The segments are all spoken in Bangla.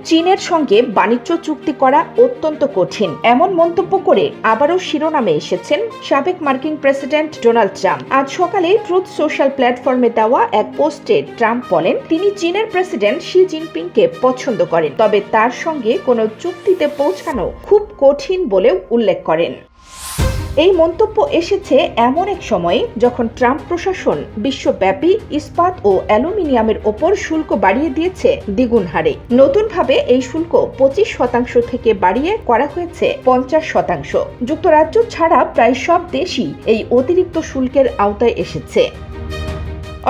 চীনের সঙ্গে বাণিজ্য চুক্তি করা অত্যন্ত কঠিন, এমন মন্তব্য করে আবারও শিরোনামে এসেছেন সাবেক মার্কিন প্রেসিডেন্ট ডোনাল্ড ট্রাম্প। আজ সকালে ট্রুথ সোশ্যাল প্ল্যাটফর্মে দেওয়া এক পোস্টে ট্রাম্প বলেন তিনি চীনের প্রেসিডেন্ট শি জিনপিংকে পছন্দ করেন, তবে তার সঙ্গে কোনো চুক্তিতে পৌঁছানো খুব কঠিন বলেও উল্লেখ করেন। এই মন্তব্য এসেছে এমন এক সময়ে যখন ট্রাম্প প্রশাসন বিশ্বব্যাপী ইস্পাত ও অ্যালুমিনিয়ামের ওপর শুল্ক বাড়িয়ে দিয়েছে দ্বিগুণ হারে। নতুনভাবে এই শুল্ক 25% থেকে বাড়িয়ে করা হয়েছে 50%। যুক্তরাজ্য ছাড়া প্রায় সব দেশই এই অতিরিক্ত শুল্কের আওতায় এসেছে।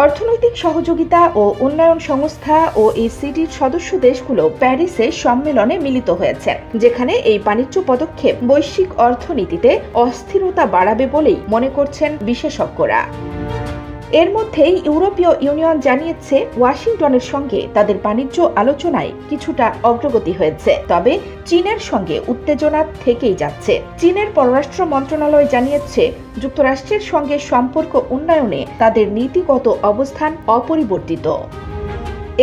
অর্থনৈতিক সহযোগিতা ও উন্নয়ন সংস্থা ও ECDর সদস্য দেশগুলো প্যারিসে সম্মেলনে মিলিত হয়েছে, যেখানে এই বাণিজ্য পদক্ষেপ বৈশ্বিক অর্থনীতিতে অস্থিরতা বাড়াবে বলেই মনে করছেন বিশেষজ্ঞরা। এর মধ্যেই ইউরোপীয় ইউনিয়ন জানিয়েছে ওয়াশিংটনের সঙ্গে তাদের বাণিজ্য আলোচনায় কিছুটা অগ্রগতি হয়েছে, তবে চীনের সঙ্গে উত্তেজনা থেকেই যাচ্ছে। চীনের পররাষ্ট্র মন্ত্রণালয় জানিয়েছে যুক্তরাষ্ট্রের সঙ্গে সম্পর্ক উন্নয়নে তাদের নীতিগত অবস্থান অপরিবর্তিত।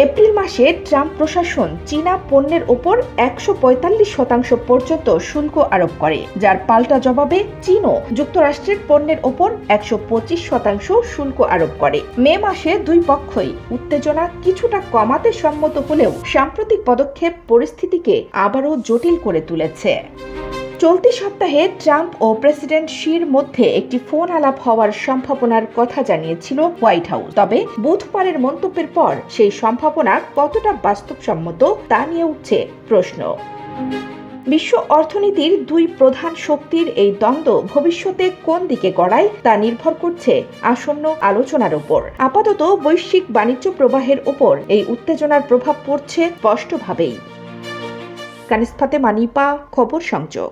এপ্রিল মাসে ট্রাম্প প্রশাসন চীনা পণ্যের ওপর 145% পর্যন্ত শুল্ক আরোপ করে, যার পাল্টা জবাবে চীনও যুক্তরাষ্ট্রের পণ্যের ওপর 125% শুল্ক আরোপ করে। মে মাসে দুই পক্ষই উত্তেজনা কিছুটা কমাতে সম্মত হলেও সাম্প্রতিক পদক্ষেপ পরিস্থিতিকে আবারও জটিল করে তুলেছে। চলতি সপ্তাহে ট্রাম্প ও প্রেসিডেন্ট শির মধ্যে একটি ফোন আলাপ হওয়ার সম্ভাবনার কথা জানিয়েছিল হোয়াইট হাউস, তবে বুধবারের মন্তব্যের পর সেই সম্ভাবনা কতটা বাস্তবসম্মত তা নিয়ে উঠছে প্রশ্ন। বিশ্ব অর্থনীতির দুই প্রধান শক্তির এই দ্বন্দ্ব ভবিষ্যতে কোন দিকে গড়ায় তা নির্ভর করছে আসন্ন আলোচনার উপর। আপাতত বৈশ্বিক বাণিজ্য প্রবাহের উপর এই উত্তেজনার প্রভাব পড়ছে স্পষ্টভাবেই। কানিজ ফাতেমা নিপা, খবর সংযোগ।